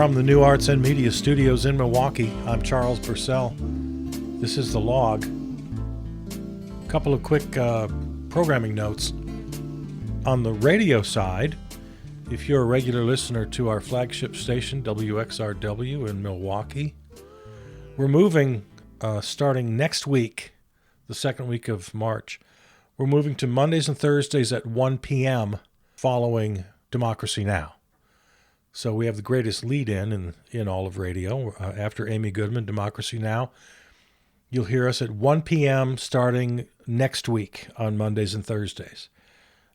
From the New Arts and Media Studios in Milwaukee, I'm Charles Purcell. This is The Log. A couple of quick programming notes. On the radio side, if you're a regular listener to our flagship station, WXRW in Milwaukee, we're moving starting next week, the second week of March. We're moving to Mondays and Thursdays at 1 p.m. following Democracy Now! So we have the greatest lead-in in all of radio. After Amy Goodman, Democracy Now!, you'll hear us at 1 p.m. starting next week on Mondays and Thursdays.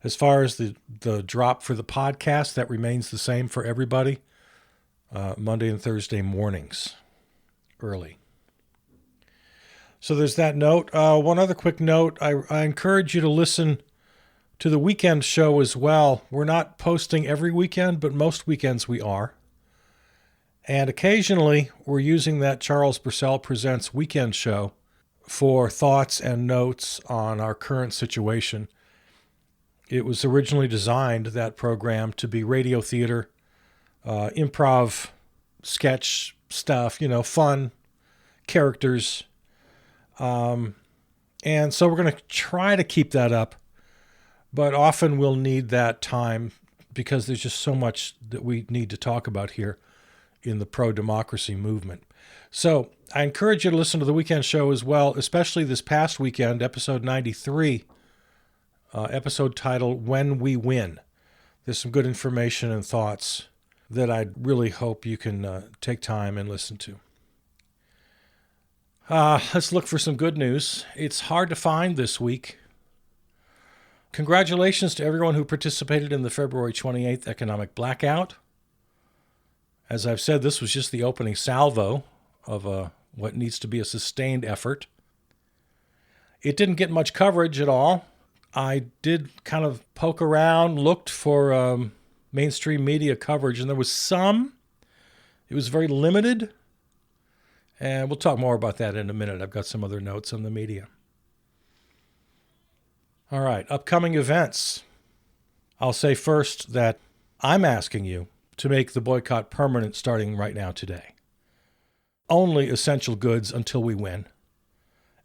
As far as the drop for the podcast, that remains the same for everybody. Monday and Thursday mornings, early. So there's that note. One other quick note. I encourage you to listen to the weekend show as well. We're not posting every weekend, but most weekends we are. And occasionally we're using that Charles Purcell Presents weekend show for thoughts and notes on our current situation. It was originally designed, that program, to be radio theater, improv, sketch stuff, fun, characters. And so we're going to try to keep that up. But often we'll need that time because there's just so much that we need to talk about here in the pro-democracy movement. So I encourage you to listen to the weekend show as well, especially this past weekend, episode 93, episode titled When We Win. There's some good information and thoughts that I really hope you can take time and listen to. Let's look for some good news. It's hard to find this week. Congratulations to everyone who participated in the February 28th economic blackout. As I've said, this was just the opening salvo of what needs to be a sustained effort. It didn't get much coverage at all. I did kind of poke around, looked for mainstream media coverage, and there was some. It was very limited. And we'll talk more about that in a minute. I've got some other notes on the media. All right, upcoming events. I'll say first that I'm asking you to make the boycott permanent starting right now today. Only essential goods until we win.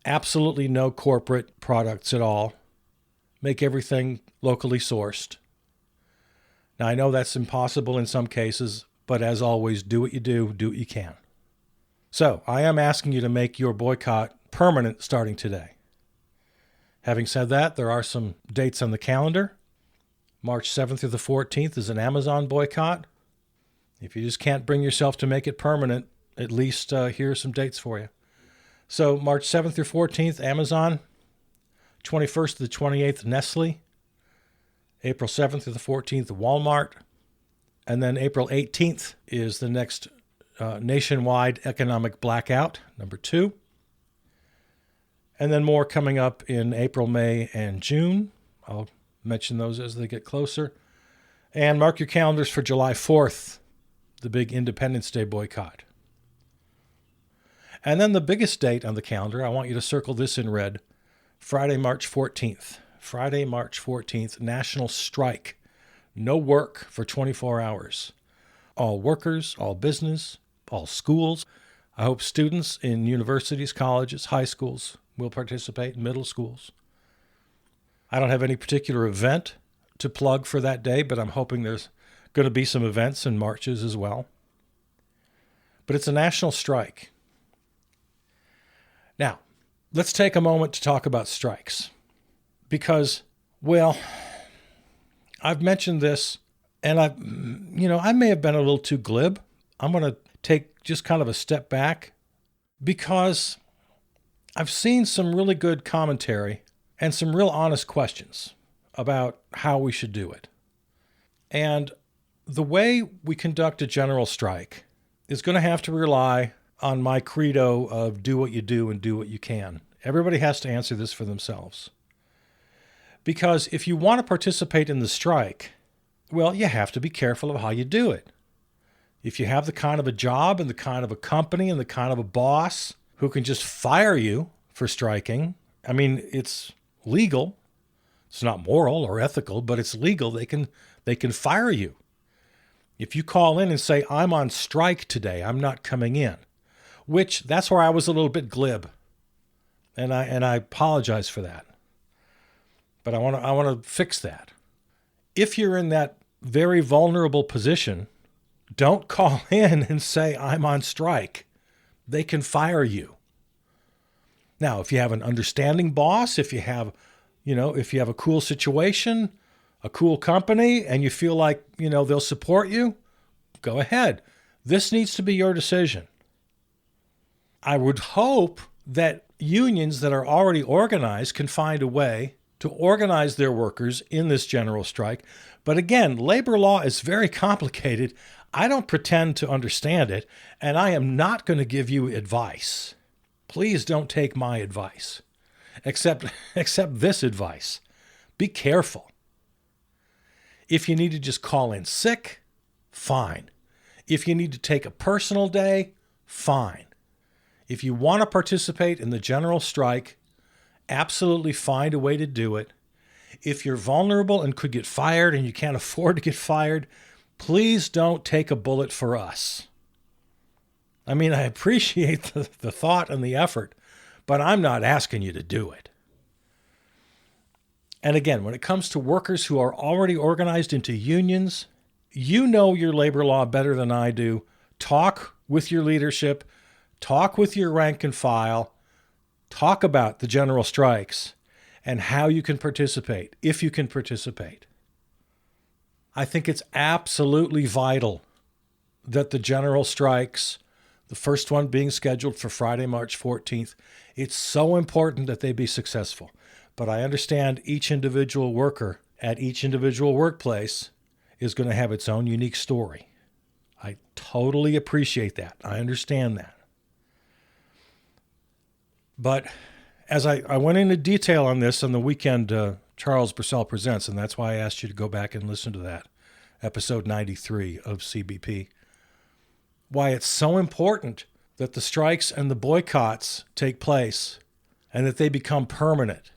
Absolutely no corporate products at all. Make everything locally sourced. Now, I know that's impossible in some cases, but as always, do what you do what you can. So, I am asking you to make your boycott permanent starting today. Having said that, there are some dates on the calendar. March 7th through the 14th is an Amazon boycott. If you just can't bring yourself to make it permanent, at least here are some dates for you. So March 7th through 14th, Amazon. 21st to the 28th, Nestle. April 7th through the 14th, Walmart. And then April 18th is the next nationwide economic blackout, number 2. And then more coming up in April, May, and June. I'll mention those as they get closer. And mark your calendars for July 4th, the big Independence Day boycott. And then the biggest date on the calendar, I want you to circle this in red, Friday, March 14th. Friday, March 14th, national strike. No work for 24 hours. All workers, all business, all schools. I hope students in universities, colleges, high schools will participate, in middle schools. I don't have any particular event to plug for that day, but I'm hoping there's going to be some events and marches as well. But it's a national strike. Now, let's take a moment to talk about strikes. Because, well, I've mentioned this, and I may have been a little too glib. I'm going to take just kind of a step back because I've seen some really good commentary and some real honest questions about how we should do it. And the way we conduct a general strike is going to have to rely on my credo of do what you do and do what you can. Everybody has to answer this for themselves. Because if you want to participate in the strike, well, you have to be careful of how you do it. If you have the kind of a job and the kind of a company and the kind of a boss who can just fire you for striking, I mean, it's legal. It's not moral or ethical, but it's legal. They can fire you. If you call in and say, I'm on strike today, I'm not coming in, which that's where I was a little bit glib. And I apologize for that. But I want to fix that. If you're in that very vulnerable position, don't call in and say, I'm on strike. They can fire you. Now, if you have an understanding boss, if you have a cool situation, a cool company, and you feel like, they'll support you, go ahead. This needs to be your decision. I would hope that unions that are already organized can find a way to organize their workers in this general strike. But again, labor law is very complicated. I don't pretend to understand it, and I am not going to give you advice. Please don't take my advice, except this advice. Be careful. If you need to just call in sick, fine. If you need to take a personal day, fine. If you want to participate in the general strike, absolutely find a way to do it. If you're vulnerable and could get fired and you can't afford to get fired, please don't take a bullet for us. I mean, I appreciate the thought and the effort, but I'm not asking you to do it. And again, when it comes to workers who are already organized into unions, you know your labor law better than I do. Talk with your leadership, talk with your rank and file, talk about the general strikes and how you can participate, if you can participate. I think it's absolutely vital that the general strikes, the first one being scheduled for Friday, March 14th, it's so important that they be successful. But I understand each individual worker at each individual workplace is going to have its own unique story. I totally appreciate that. I understand that. But as I went into detail on this on the weekend, Charles Purcell Presents, and that's why I asked you to go back and listen to that, episode 93 of CBP, why it's so important that the strikes and the boycotts take place and that they become permanent.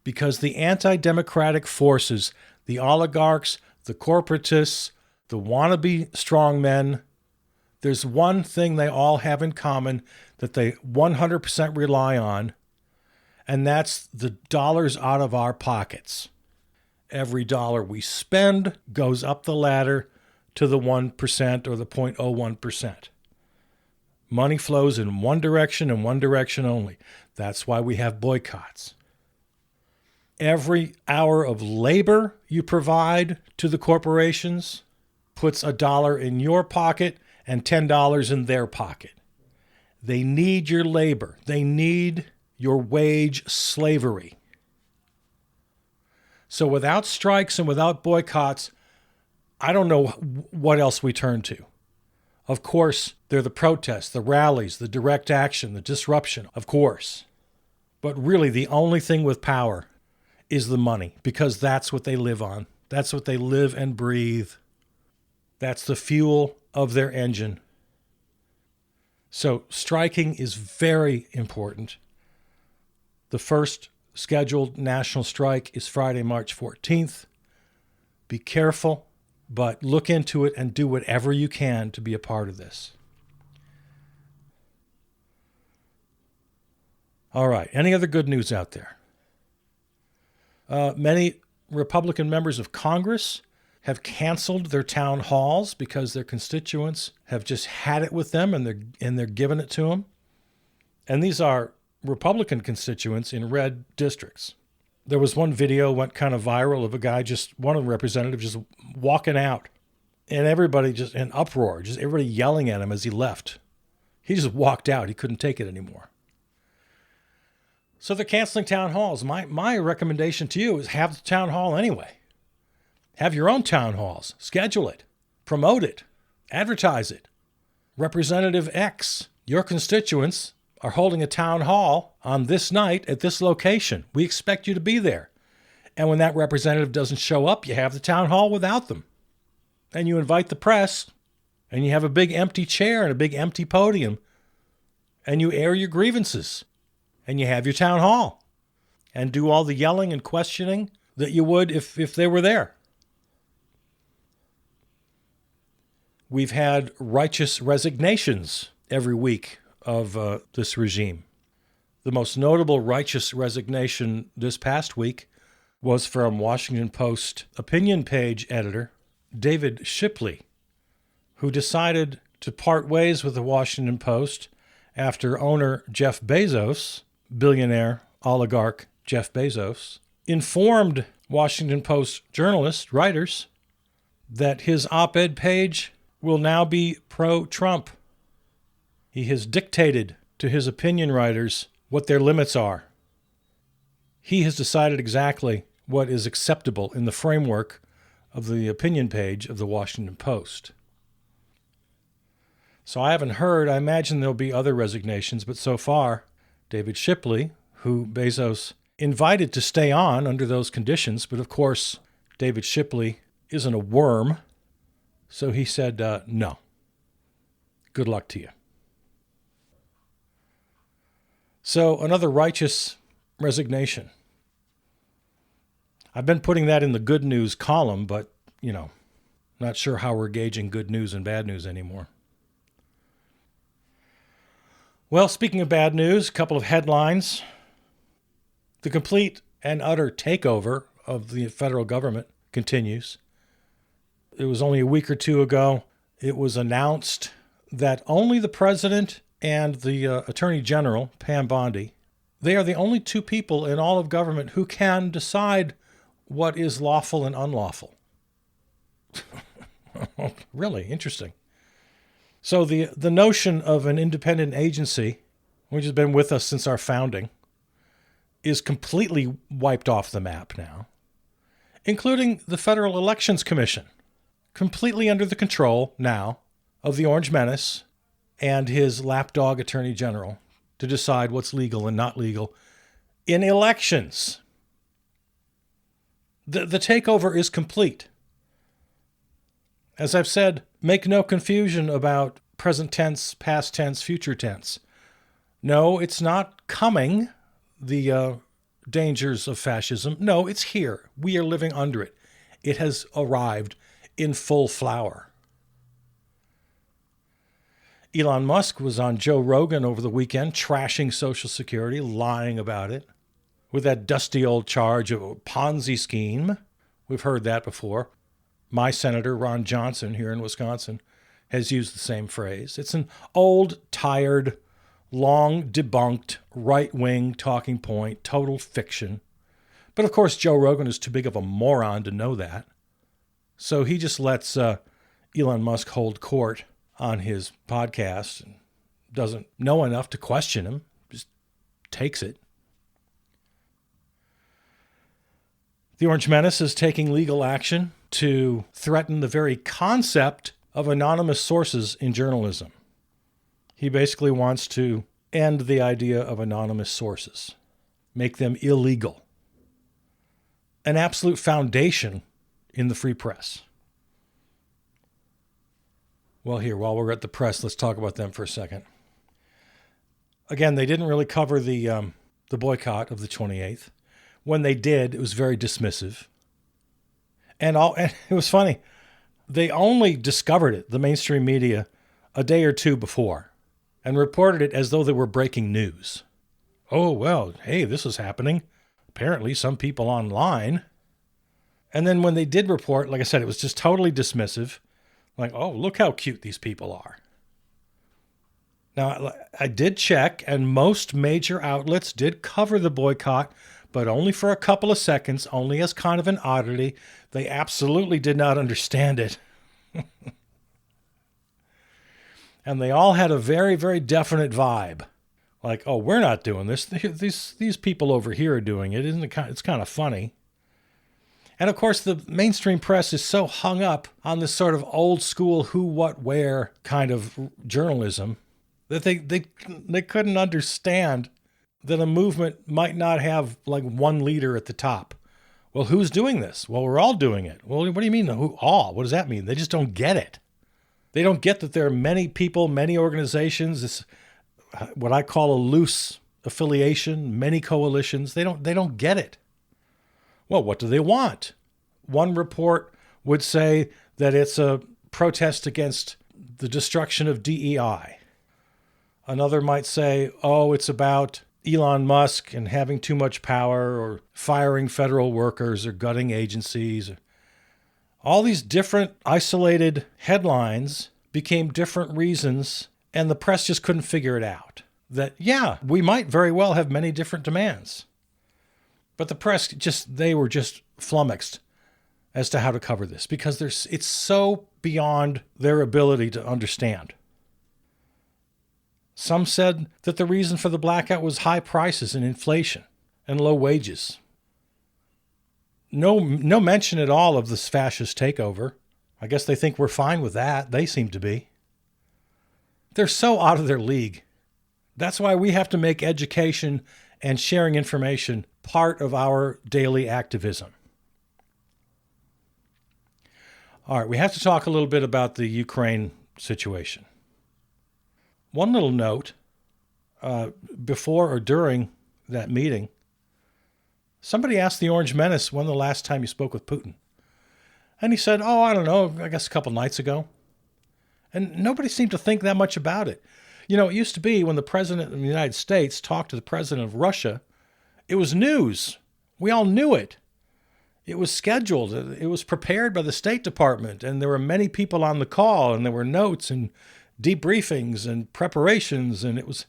Because the anti-democratic forces, the oligarchs, the corporatists, the wannabe strongmen, there's one thing they all have in common that they 100% rely on, and that's the dollars out of our pockets. Every dollar we spend goes up the ladder to the 1% or the 0.01%. Money flows in one direction and one direction only. That's why we have boycotts. Every hour of labor you provide to the corporations puts $1 in your pocket and $10 in their pocket. They need your labor. They need your wage slavery. So without strikes and without boycotts, I don't know what else we turn to. Of course, they're the protests, the rallies, the direct action, the disruption, of course. But really, the only thing with power is the money, because that's what they live on. That's what they live and breathe. That's the fuel of their engine. So striking is very important. The first scheduled national strike is Friday, March 14th. Be careful, but look into it and do whatever you can to be a part of this. All right, any other good news out there? Many Republican members of Congress have canceled their town halls because their constituents have just had it with them and they're giving it to them. And these are Republican constituents in red districts. There was one video went kind of viral of a guy, one of the representatives just walking out, and everybody just in uproar, just everybody yelling at him as he left. He just walked out. He couldn't take it anymore. So they're canceling town halls. My recommendation to you is have the town hall anyway. Have your own town halls. Schedule it. Promote it. Advertise it. Representative X, your constituents are holding a town hall on this night at this location. We expect you to be there. And when that representative doesn't show up, you have the town hall without them. And you invite the press, and you have a big empty chair and a big empty podium, and you air your grievances, and you have your town hall, and do all the yelling and questioning that you would if they were there. we've had righteous resignations every week of this regime. The most notable righteous resignation this past week was from Washington Post opinion page editor David Shipley, who decided to part ways with the Washington Post after owner Jeff Bezos, billionaire oligarch Jeff Bezos, informed Washington Post journalists, writers, that his op-ed page will now be pro-Trump. He has dictated to his opinion writers what their limits are. He has decided exactly what is acceptable in the framework of the opinion page of the Washington Post. So I haven't heard. I imagine there'll be other resignations, but so far, David Shipley, who Bezos invited to stay on under those conditions, but of course, David Shipley isn't a worm, so he said, no. Good luck to you. So another righteous resignation. I've been putting that in the good news column, but, not sure how we're gauging good news and bad news anymore. Well, speaking of bad news, a couple of headlines. The complete and utter takeover of the federal government continues. It was only a week or two ago, it was announced that only the president and the attorney general, Pam Bondi, they are the only two people in all of government who can decide what is lawful and unlawful. Really interesting. So the notion of an independent agency, which has been with us since our founding, is completely wiped off the map now, including the Federal Elections Commission, completely under the control now of the Orange Menace and his lapdog attorney general to decide what's legal and not legal in elections. The takeover is complete. As I've said, make no confusion about present tense, past tense, future tense. No, it's not coming, the dangers of fascism. No, it's here. We are living under it. It has arrived in full flower. Elon Musk was on Joe Rogan over the weekend, trashing Social Security, lying about it, with that dusty old charge of a Ponzi scheme. We've heard that before. My senator, Ron Johnson, here in Wisconsin, has used the same phrase. It's an old, tired, long debunked, right-wing talking point, total fiction. But of course, Joe Rogan is too big of a moron to know that. So he just lets Elon Musk hold court on his podcast and doesn't know enough to question him, just takes it. The Orange Menace is taking legal action to threaten the very concept of anonymous sources in journalism. He basically wants to end the idea of anonymous sources, make them illegal, an absolute foundation in the free press. Well, here, while we're at the press, let's talk about them for a second. Again, they didn't really cover the boycott of the 28th. When they did, it was very dismissive. And it was funny. They only discovered it, the mainstream media, a day or two before, and reported it as though they were breaking news. Oh, well, hey, this is happening. Apparently, some people online. And then when they did report, like I said, it was just totally dismissive. Like, oh, look how cute these people are. Now, I did check, and most major outlets did cover the boycott, but only for a couple of seconds, only as kind of an oddity. They absolutely did not understand it. And they all had a very, very definite vibe. Like, oh, we're not doing this. These people over here are doing it. Isn't it? It's kind of funny. And of course, the mainstream press is so hung up on this sort of old school who, what, where kind of journalism that they couldn't understand that a movement might not have like one leader at the top. Well, who's doing this? Well, we're all doing it. Well, what do you mean, who all? What does that mean? They just don't get it. They don't get that there are many people, many organizations, this what I call a loose affiliation, many coalitions. They don't get it. Well, what do they want? One report would say that it's a protest against the destruction of DEI. Another might say, oh, it's about Elon Musk and having too much power, or firing federal workers, or gutting agencies. All these different isolated headlines became different reasons, and the press just couldn't figure it out. That, yeah, we might very well have many different demands. But the press they were just flummoxed as to how to cover this, because it's so beyond their ability to understand. Some said that the reason for the blackout was high prices and inflation and low wages. No mention at all of this fascist takeover. I guess they think we're fine with that. They seem to be. They're so out of their league. That's why we have to make education and sharing information part of our daily activism. All right, we have to talk a little bit about the Ukraine situation. One little note, before or during that meeting, somebody asked the Orange Menace when the last time you spoke with Putin. And he said, oh, I don't know, I guess a couple nights ago. And nobody seemed to think that much about it. You know, it used to be when the president of the United States talked to the president of Russia, it was news. We all knew it. It was scheduled. It was prepared by the State Department, and there were many people on the call, and there were notes and debriefings and preparations, and it was...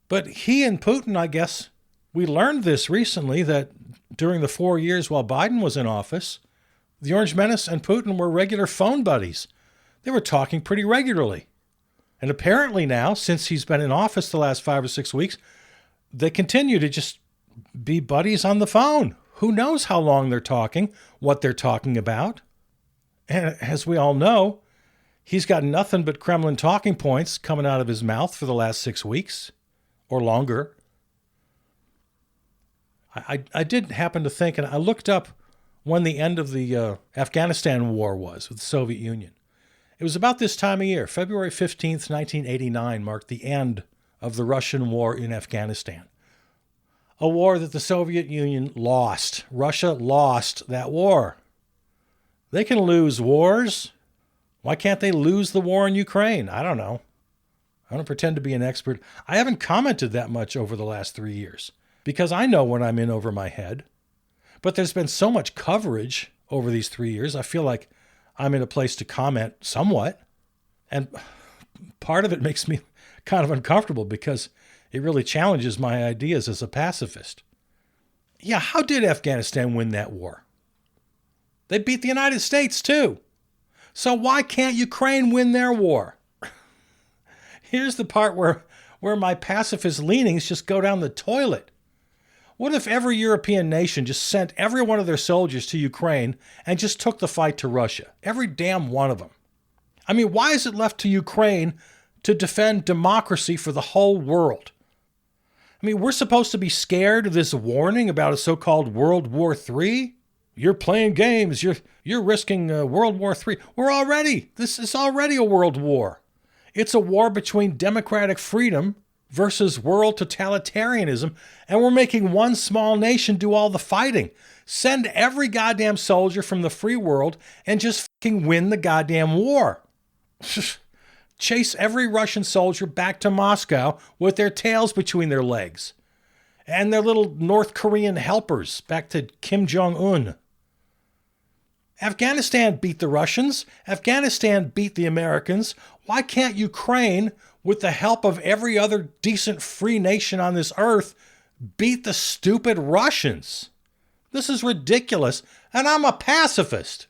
But he and Putin, I guess, we learned this recently, that during the 4 years while Biden was in office, the Orange Menace and Putin were regular phone buddies. They were talking pretty regularly. And apparently now, since he's been in office the last 5 or 6 weeks, they continue to just be buddies on the phone. Who knows how long they're talking, what they're talking about. And as we all know, he's got nothing but Kremlin talking points coming out of his mouth for the last 6 weeks or longer. I did happen to think, and I looked up when the end of the Afghanistan war was with the Soviet Union. It was about this time of year. February 15th, 1989 marked the end of the Russian war in Afghanistan. A war that the Soviet Union lost. Russia lost that war. They can lose wars. Why can't they lose the war in Ukraine? I don't know. I don't pretend to be an expert. I haven't commented that much over the last 3 years because I know when I'm in over my head. But there's been so much coverage over these 3 years, I feel like I'm in a place to comment somewhat. And part of it makes me kind of uncomfortable because it really challenges my ideas as a pacifist. Yeah, how did Afghanistan win that war? They beat the United States too. So why can't Ukraine win their war? Here's the part where my pacifist leanings just go down the toilet. What if every European nation just sent every one of their soldiers to Ukraine and just took the fight to Russia? Every damn one of them. I mean, why is it left to Ukraine to defend democracy for the whole world? I mean, we're supposed to be scared of this warning about a so-called World War III? You're playing games. You're risking World War III. This is already a world war. It's a war between democratic freedom versus world totalitarianism, and we're making one small nation do all the fighting. Send every goddamn soldier from the free world and just fucking win the goddamn war. Chase every Russian soldier back to Moscow with their tails between their legs. And their little North Korean helpers back to Kim Jong-un. Afghanistan beat the Russians. Afghanistan beat the Americans. Why can't Ukraine, with the help of every other decent free nation on this earth, beat the stupid Russians? This is ridiculous, and I'm a pacifist.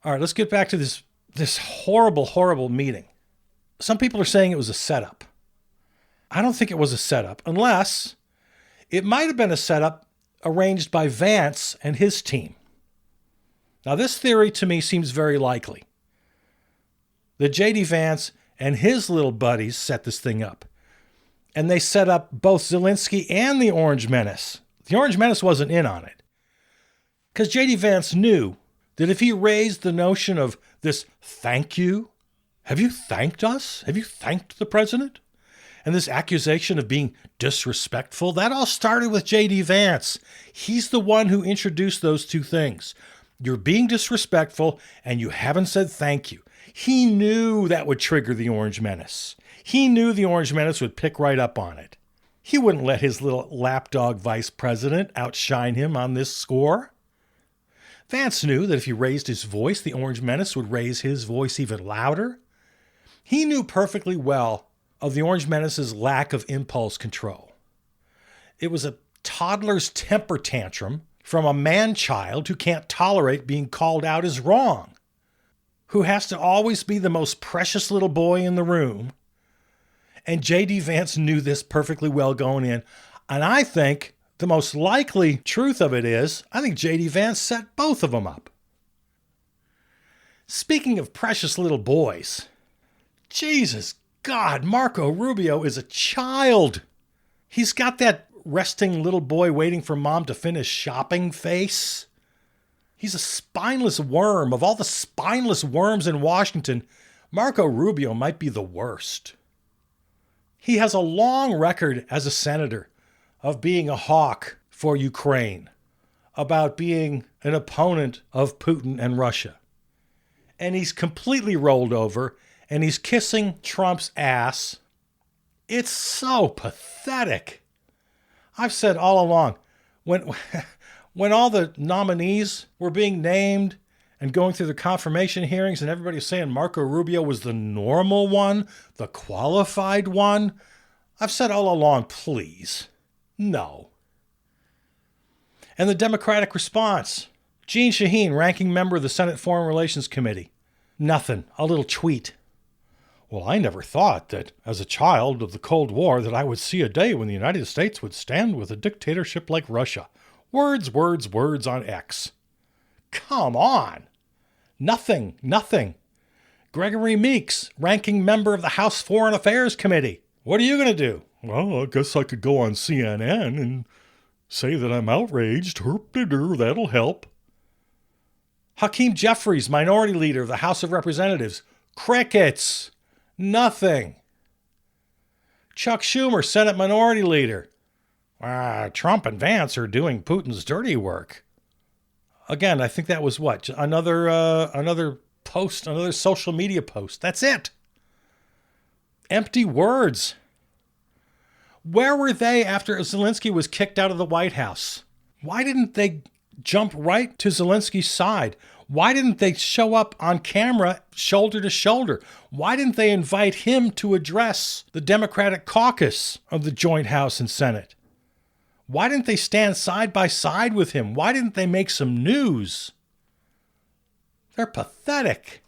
All right, let's get back to this horrible, horrible meeting. Some people are saying it was a setup. I don't think it was a setup, unless it might have been a setup arranged by Vance and his team. Now, this theory to me seems very likely. That J.D. Vance and his little buddies set this thing up. And they set up both Zelensky and the Orange Menace. The Orange Menace wasn't in on it. Because J.D. Vance knew that if he raised the notion of this thank you, have you thanked us? Have you thanked the president? And this accusation of being disrespectful, that all started with J.D. Vance. He's the one who introduced those two things. You're being disrespectful, and you haven't said thank you. He knew that would trigger the Orange Menace. He knew the Orange Menace would pick right up on it. He wouldn't let his little lapdog vice president outshine him on this score. Vance knew that if he raised his voice, the Orange Menace would raise his voice even louder. He knew perfectly well of the Orange Menace's lack of impulse control. It was a toddler's temper tantrum from a man-child who can't tolerate being called out as wrong, who has to always be the most precious little boy in the room. And J.D. Vance knew this perfectly well going in. And I think the most likely truth of it is, I think J.D. Vance set both of them up. Speaking of precious little boys, Jesus God, Marco Rubio is a child. He's got that resting little boy waiting for mom to finish shopping face. He's a spineless worm. Of all the spineless worms in Washington, Marco Rubio might be the worst. He has a long record as a senator of being a hawk for Ukraine, about being an opponent of Putin and Russia. And he's completely rolled over, and he's kissing Trump's ass. It's so pathetic. I've said all along, when all the nominees were being named and going through the confirmation hearings and everybody's saying Marco Rubio was the normal one, the qualified one, I've said all along, please, no. And the Democratic response, Jeanne Shaheen, ranking member of the Senate Foreign Relations Committee, nothing, a little tweet. Well, I never thought that as a child of the Cold War that I would see a day when the United States would stand with a dictatorship like Russia. Words, words, words on X. Come on. Nothing. Gregory Meeks, ranking member of the House Foreign Affairs Committee. What are you going to do? Well, I guess I could go on CNN and say that I'm outraged. That'll help. Hakeem Jeffries, minority leader of the House of Representatives. Crickets. Nothing. Chuck Schumer, Senate minority leader. Trump and Vance are doing Putin's dirty work. Again, I think that was what? Another post, another social media post. That's it. Empty words. Where were they after Zelensky was kicked out of the White House? Why didn't they jump right to Zelensky's side? Why didn't they show up on camera shoulder to shoulder? Why didn't they invite him to address the Democratic caucus of the Joint House and Senate? Why didn't they stand side by side with him? Why didn't they make some news? They're pathetic.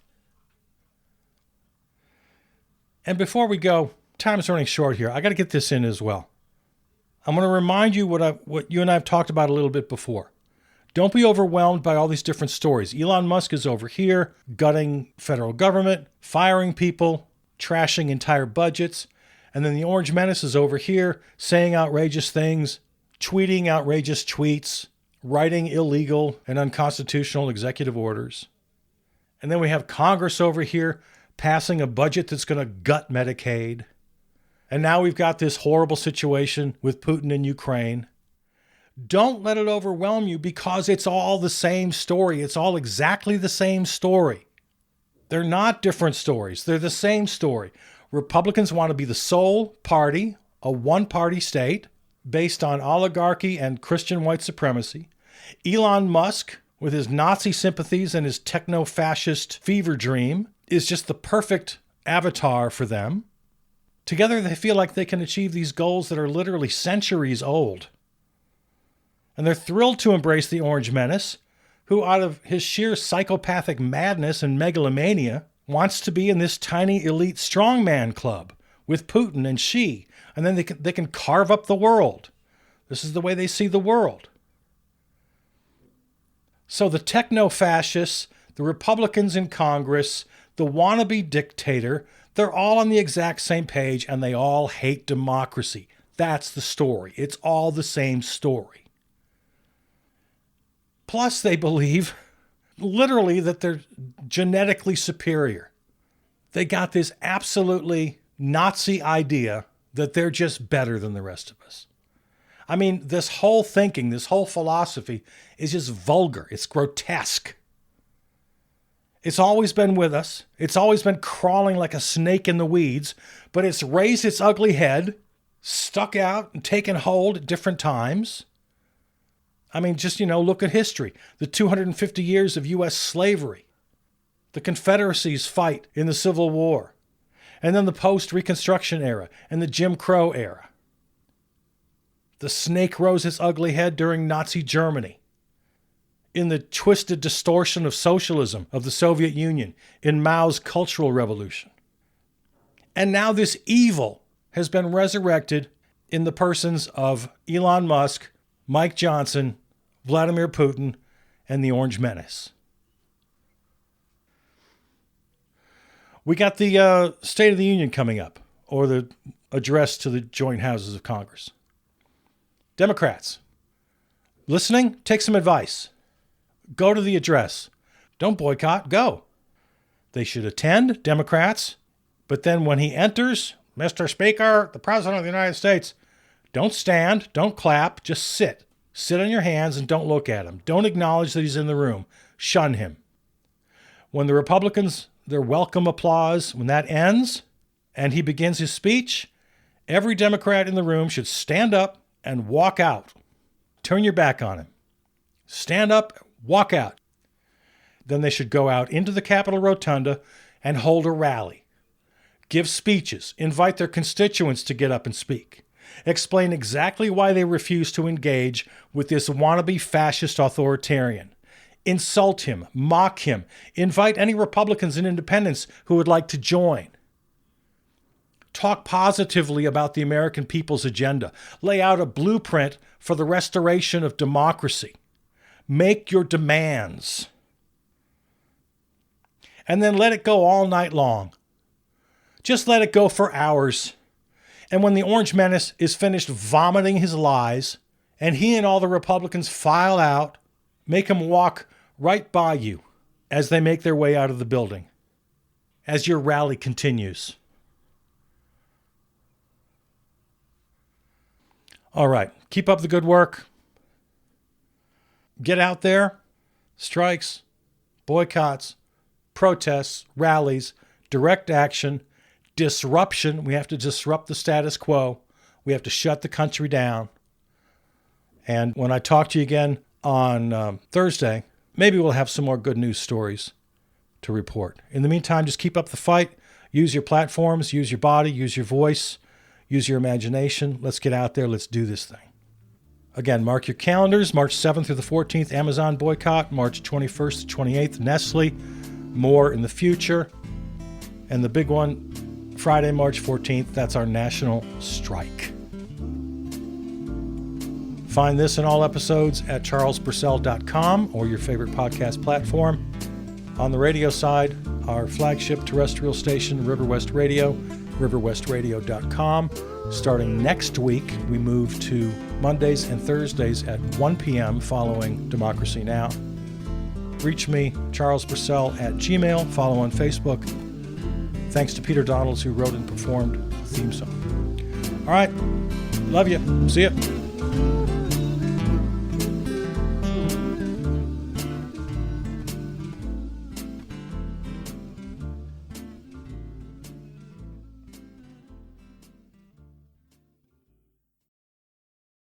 And before we go, time's running short here. I got to get this in as well. I'm going to remind you what you and I have talked about a little bit before. Don't be overwhelmed by all these different stories. Elon Musk is over here gutting federal government, firing people, trashing entire budgets. And then the Orange Menace is over here saying outrageous things, tweeting outrageous tweets, writing illegal and unconstitutional executive orders. And then we have Congress over here passing a budget that's going to gut Medicaid. And now we've got this horrible situation with Putin in Ukraine. Don't let it overwhelm you because it's all the same story. It's all exactly the same story. They're not different stories. They're the same story. Republicans want to be the sole party, a one-party state based on oligarchy and Christian white supremacy. Elon Musk, with his Nazi sympathies and his techno-fascist fever dream, is just the perfect avatar for them. Together, they feel like they can achieve these goals that are literally centuries old. And they're thrilled to embrace the Orange Menace, who out of his sheer psychopathic madness and megalomania wants to be in this tiny elite strongman club with Putin and Xi, and then they can carve up the world. This is the way they see the world. So the techno-fascists, the Republicans in Congress, the wannabe dictator, they're all on the exact same page, and they all hate democracy. That's the story. It's all the same story. Plus, they believe, literally, that they're genetically superior. They got this absolutely Nazi idea that they're just better than the rest of us. I mean, this whole thinking, this whole philosophy is just vulgar. It's grotesque. It's always been with us. It's always been crawling like a snake in the weeds, but it's raised its ugly head, stuck out and taken hold at different times. I mean, just, look at history. The 250 years of U.S. slavery, the Confederacy's fight in the Civil War, and then the post-Reconstruction era and the Jim Crow era. The snake rose its ugly head during Nazi Germany, in the twisted distortion of socialism of the Soviet Union, in Mao's Cultural Revolution. And now this evil has been resurrected in the persons of Elon Musk, Mike Johnson, Vladimir Putin, and the Orange Menace. We got the State of the Union coming up, or the address to the joint houses of Congress. Democrats, listening? Take some advice. Go to the address. Don't boycott, go. They should attend, Democrats, but then when he enters, Mr. Speaker, the President of the United States, don't stand, don't clap, just sit. Sit on your hands and don't look at him. Don't acknowledge that he's in the room. Shun him. When the Republicans, their welcome applause, when that ends and he begins his speech, every Democrat in the room should stand up and walk out. Turn your back on him. Stand up, walk out. Then they should go out into the Capitol Rotunda and hold a rally. Give speeches. Invite their constituents to get up and speak. Explain exactly why they refuse to engage with this wannabe fascist authoritarian. Insult him. Mock him. Invite any Republicans and independents who would like to join. Talk positively about the American people's agenda. Lay out a blueprint for the restoration of democracy. Make your demands. And then let it go all night long. Just let it go for hours. And when the Orange Menace is finished vomiting his lies, and he and all the Republicans file out, make him walk right by you as they make their way out of the building, as your rally continues. All right, keep up the good work. Get out there. Strikes, boycotts, protests, rallies, direct action, disruption. We have to disrupt the status quo. We have to shut the country down. And when I talk to you again on Thursday, maybe we'll have some more good news stories to report. In the meantime, just keep up the fight. Use your platforms, use your body, use your voice, use your imagination. Let's get out there. Let's do this thing. Again, mark your calendars. March 7th through the 14th, Amazon boycott. March 21st to 28th, Nestle. More in the future. And the big one, Friday, March 14th, that's our national strike. Find this and all episodes at charlespurcell.com or your favorite podcast platform. On the radio side, our flagship terrestrial station, River West Radio, riverwestradio.com. Starting next week, we move to Mondays and Thursdays at 1 p.m. following Democracy Now! Reach me, Charles Purcell, at Gmail. Follow on Facebook. Thanks to Peter Donalds, who wrote and performed the theme song. All right. Love you. See ya.